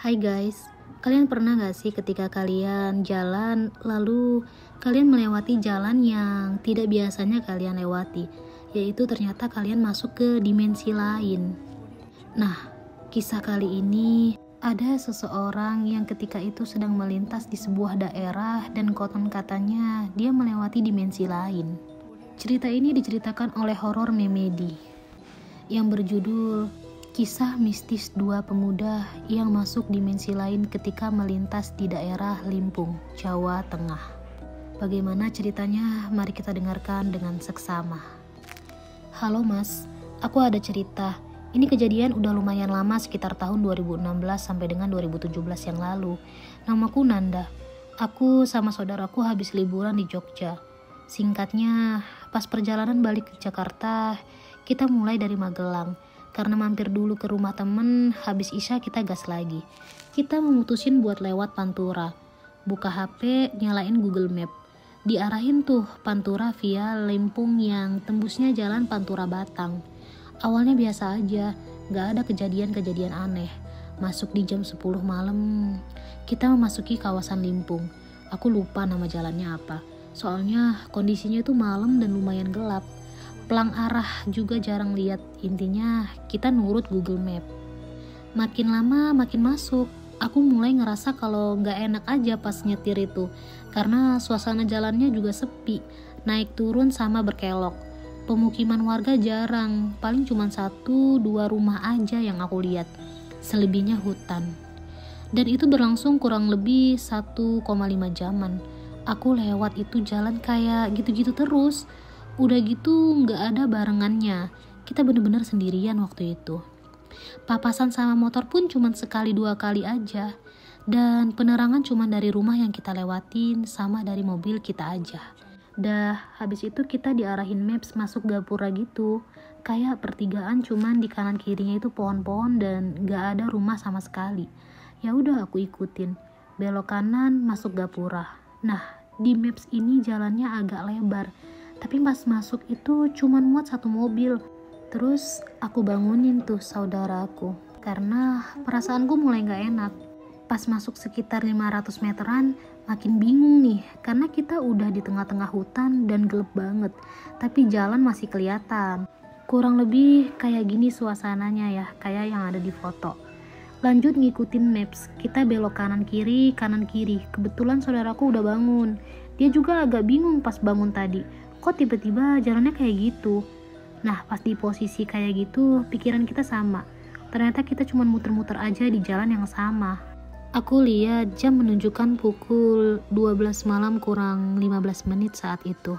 Hai guys, kalian pernah gak sih ketika kalian jalan lalu kalian melewati jalan yang tidak biasanya kalian lewati, yaitu ternyata kalian masuk ke dimensi lain. Nah, kisah kali ini ada seseorang yang ketika itu sedang melintas di sebuah daerah dan konon katanya dia melewati dimensi lain. Cerita ini diceritakan oleh horor Memedi yang berjudul Kisah Mistis Dua Pemuda yang Masuk Dimensi Lain Ketika Melintas di Daerah Limpung, Jawa Tengah. Bagaimana ceritanya? Mari kita dengarkan dengan seksama. Halo mas, aku ada cerita. Ini kejadian udah lumayan lama, sekitar tahun 2016 sampai dengan 2017 yang lalu. Namaku Nanda. Aku sama saudaraku habis liburan di Jogja. Singkatnya, pas perjalanan balik ke Jakarta, kita mulai dari Magelang. Karena mampir dulu ke rumah temen, habis isya kita gas lagi. Kita memutusin buat lewat Pantura. Buka HP, nyalain Google Map. Diarahin tuh Pantura via Limpung yang tembusnya jalan Pantura Batang. Awalnya biasa aja, gak ada kejadian-kejadian aneh. Masuk di jam 10 malam, kita memasuki kawasan Limpung. Aku lupa nama jalannya apa. Soalnya kondisinya itu malam dan lumayan gelap. Pelang arah juga jarang lihat. Intinya kita nurut Google Map. Makin lama makin masuk. Aku mulai ngerasa kalau gak enak aja pas nyetir itu, karena suasana jalannya juga sepi. Naik turun sama berkelok. Pemukiman warga jarang, paling cuma 1-2 rumah aja yang aku lihat. Selebihnya hutan. Dan itu berlangsung kurang lebih 1,5 jaman. Aku lewat itu jalan kayak gitu-gitu terus. Udah gitu gak ada barengannya. Kita bener-bener sendirian waktu itu. Papasan sama motor pun cuma 1-2 kali aja. Dan penerangan cuma dari rumah yang kita lewatin sama dari mobil kita aja. Dah habis itu kita diarahin maps masuk gapura gitu. Kayak pertigaan, cuman di kanan kirinya itu pohon-pohon dan gak ada rumah sama sekali. Ya udah aku ikutin. Belok kanan masuk gapura. Nah, di maps ini jalannya agak lebar. Tapi pas masuk itu cuman muat 1 mobil. Terus aku bangunin tuh saudaraku karena perasaanku mulai gak enak. Pas masuk sekitar 500 meteran makin bingung nih, karena kita udah di tengah-tengah hutan dan gelap banget. Tapi jalan masih kelihatan. Kurang lebih kayak gini suasananya ya, kayak yang ada di foto. Lanjut ngikutin maps, kita belok kanan kiri. Kebetulan saudaraku udah bangun. Dia juga agak bingung pas bangun tadi. Kok tiba-tiba jalannya kayak gitu? Nah, pas di posisi kayak gitu, pikiran kita sama. Ternyata kita cuma muter-muter aja di jalan yang sama. Aku lihat jam menunjukkan pukul 12 malam kurang 15 menit saat itu.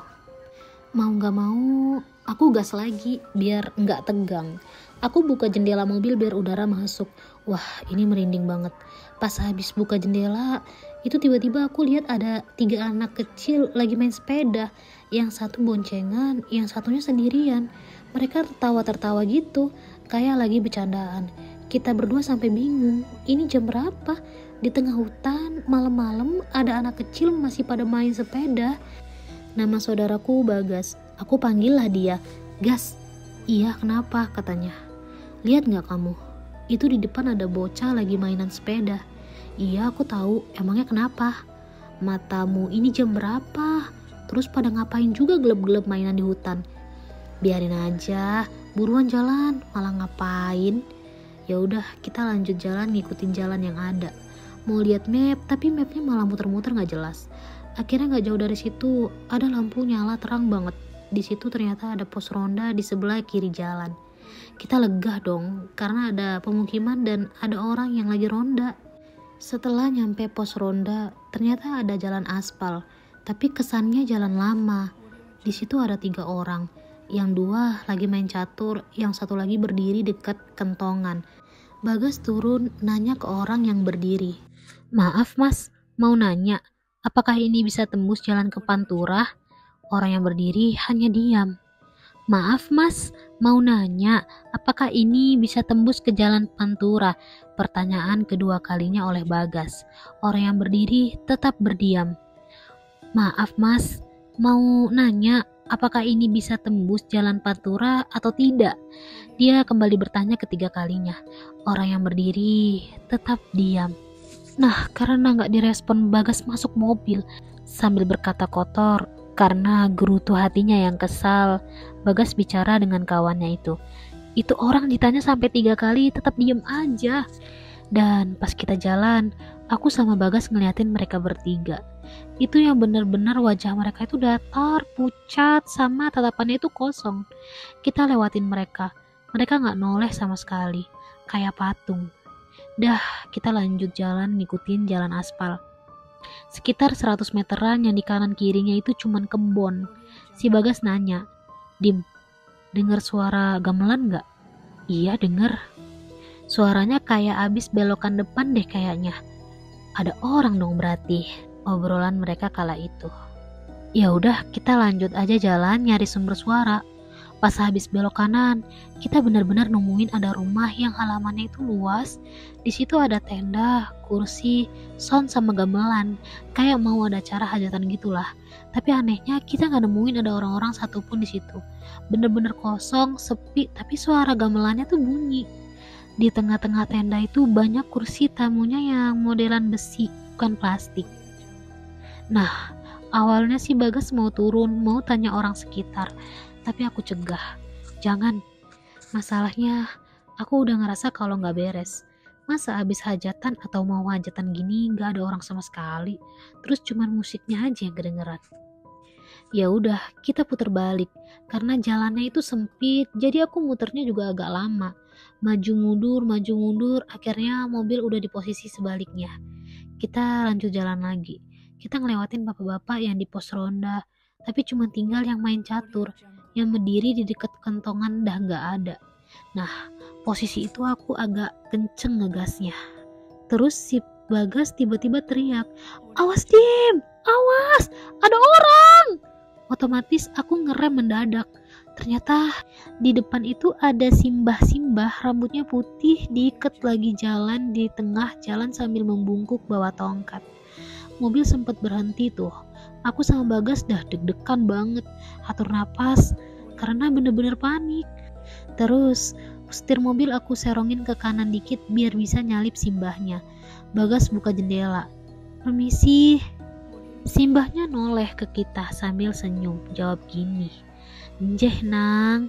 Mau gak mau, aku gas lagi biar gak tegang. Aku buka jendela mobil biar udara masuk. Wah, ini merinding banget. Pas habis buka jendela, itu tiba-tiba aku lihat ada 3 anak kecil lagi main sepeda. Yang satu boncengan, yang satunya sendirian. Mereka tertawa-tertawa gitu, kayak lagi bercandaan. Kita berdua sampai bingung, ini jam berapa? Di tengah hutan, malam-malam ada anak kecil masih pada main sepeda. Nama saudaraku Bagas. Aku panggil lah dia. Gas. Iya, kenapa? Katanya. Lihat gak kamu? Itu di depan ada bocah lagi mainan sepeda. Iya, aku tahu. Emangnya kenapa? Matamu, ini jam berapa? Terus pada ngapain juga gelap-gelap mainan di hutan? Biarin aja, buruan jalan, malah ngapain? Ya udah, kita lanjut jalan ngikutin jalan yang ada. Mau lihat map, tapi mapnya malah muter-muter nggak jelas. Akhirnya nggak jauh dari situ ada lampu nyala terang banget. Di situ ternyata ada pos ronda di sebelah kiri jalan. Kita lega dong, karena ada pemukiman dan ada orang yang lagi ronda. Setelah nyampe pos ronda, ternyata ada jalan aspal. Tapi kesannya jalan lama. Di situ ada 3 orang. Yang 2 lagi main catur, yang 1 lagi berdiri dekat kentongan. Bagas turun nanya ke orang yang berdiri. Maaf mas, mau nanya, apakah ini bisa tembus jalan ke Pantura? Orang yang berdiri hanya diam. Maaf mas, mau nanya, apakah ini bisa tembus ke jalan Pantura? Pertanyaan kedua kalinya oleh Bagas. Orang yang berdiri tetap berdiam. Maaf mas, mau nanya, apakah ini bisa tembus jalan Pantura atau tidak? Dia kembali bertanya ketiga kalinya. Orang yang berdiri tetap diam. Nah, karena nggak direspon, Bagas masuk mobil sambil berkata kotor. Karena gerutu hatinya yang kesal, Bagas bicara dengan kawannya itu. Itu orang ditanya sampai 3 kali tetap diem aja. Dan pas kita jalan, aku sama Bagas ngeliatin mereka bertiga. Itu yang benar-benar wajah mereka itu datar, pucat, sama tatapannya itu kosong. Kita lewatin mereka. Mereka gak noleh sama sekali, kayak patung. Dah, kita lanjut jalan ngikutin jalan aspal. Sekitar 100 meteran yang di kanan kirinya itu cuman kebon. Si Bagas nanya, "Dim, dengar suara gamelan gak?" "Iya denger. Suaranya kayak abis belokan depan deh kayaknya." "Ada orang dong berarti," obrolan mereka kala itu. Ya udah, kita lanjut aja jalan nyari sumber suara. Pas habis belok kanan, kita benar-benar nemuin ada rumah yang halamannya itu luas. Di situ ada tenda, kursi, sound sama gamelan. Kayak mau ada acara hajatan gitulah. Tapi anehnya kita nggak nemuin ada orang-orang satupun di situ. Bener-bener kosong, sepi, tapi suara gamelannya tuh bunyi. Di tengah-tengah tenda itu banyak kursi tamunya yang modelan besi, bukan plastik. Nah, awalnya si Bagas mau turun, mau tanya orang sekitar. Tapi aku cegah, jangan. Masalahnya, aku udah ngerasa kalau gak beres. Masa abis hajatan atau mau hajatan gini gak ada orang sama sekali, terus cuman musiknya aja yang kedengeran. Ya udah, kita putar balik. Karena jalannya itu sempit, jadi aku muternya juga agak lama. Maju mundur, akhirnya mobil udah di posisi sebaliknya. Kita lanjut jalan lagi. Kita ngelewatin bapak-bapak yang di pos ronda, tapi cuma tinggal yang main catur. Yang berdiri di dekat kentongan dah gak ada. Nah, posisi itu aku agak kenceng ngegasnya. Terus si Bagas tiba-tiba teriak, "Awas Dim, awas, ada orang!" Otomatis aku ngerem mendadak. Ternyata di depan itu ada simbah-simbah, rambutnya putih, diikat lagi jalan di tengah jalan sambil membungkuk bawa tongkat. Mobil sempat berhenti tuh. Aku sama Bagas dah deg-degan banget, atur napas karena bener-bener panik. Terus setir mobil aku serongin ke kanan dikit biar bisa nyalip simbahnya. Bagas buka jendela. "Permisi." Simbahnya noleh ke kita sambil senyum, jawab gini, "Njeh nang."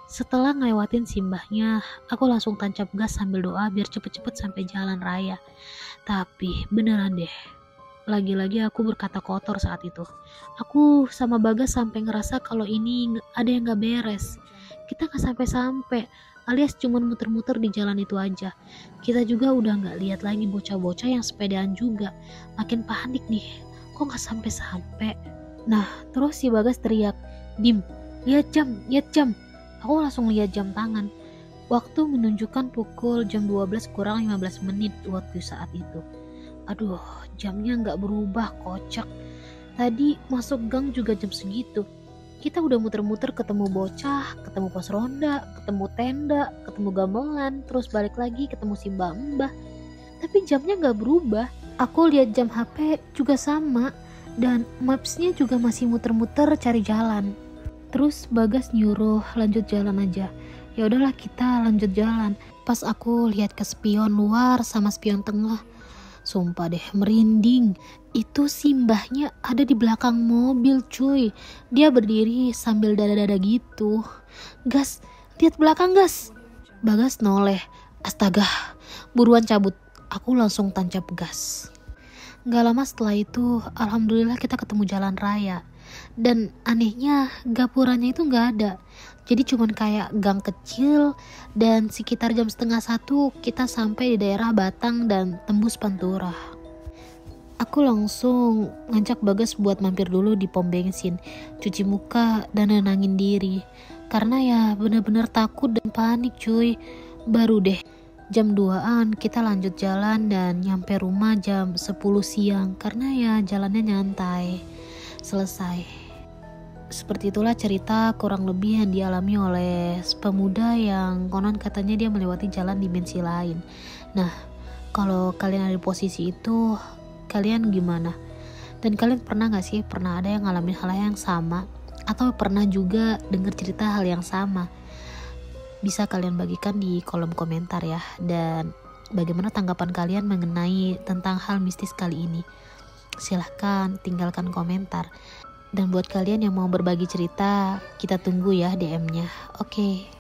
Setelah ngelewatin simbahnya, aku langsung tancap gas sambil doa biar cepet-cepet sampai jalan raya. Tapi beneran deh, lagi-lagi aku berkata kotor saat itu. Aku sama Bagas sampai ngerasa kalau ini ada yang gak beres. Kita gak sampai-sampai, alias cuman muter-muter di jalan itu aja. Kita juga udah gak lihat lagi bocah-bocah yang sepedaan juga. Makin panik nih, kok gak sampai-sampai. Nah, terus si Bagas teriak, "Dim, lihat jam." Aku langsung lihat jam tangan. Waktu menunjukkan pukul jam 12 kurang 15 menit waktu saat itu. Aduh, jamnya gak berubah, kocak. Tadi masuk gang juga jam segitu. Kita udah muter-muter ketemu bocah, ketemu pos ronda, ketemu tenda, ketemu gamelan, terus balik lagi ketemu si mbak-mbah. Tapi jamnya gak berubah. Aku lihat jam HP juga sama, dan mapsnya juga masih muter-muter cari jalan. Terus Bagas nyuruh lanjut jalan aja. Ya udahlah, kita lanjut jalan. Pas aku lihat ke spion luar sama spion tengah, sumpah deh merinding. Itu simbahnya ada di belakang mobil cuy. Dia berdiri sambil dada-dada gitu. "Gas, lihat belakang gas." Bagas noleh. Astaga, buruan cabut. Aku langsung tancap gas. Gak lama setelah itu, alhamdulillah kita ketemu jalan raya. Dan anehnya gapurannya itu gak ada. Jadi cuman kayak gang kecil. Dan sekitar jam 12:30 kita sampai di daerah Batang dan tembus Pantura. Aku langsung ngajak Bagas buat mampir dulu di pom bensin, cuci muka dan nenangin diri. Karena ya bener-bener takut dan panik cuy. Baru deh jam 2-an kita lanjut jalan dan nyampe rumah jam 10 siang. Karena ya jalannya nyantai. Selesai. Seperti itulah cerita kurang lebih yang dialami oleh pemuda yang konon katanya dia melewati jalan dimensi lain. Nah, kalau kalian ada di posisi itu, kalian gimana? Dan kalian pernah gak sih ada yang ngalamin hal yang sama? Atau pernah juga dengar cerita hal yang sama? Bisa kalian bagikan di kolom komentar ya. Dan bagaimana tanggapan kalian mengenai tentang hal mistis kali ini? Silahkan tinggalkan komentar. Dan buat kalian yang mau berbagi cerita, kita tunggu ya DM-nya. Oke.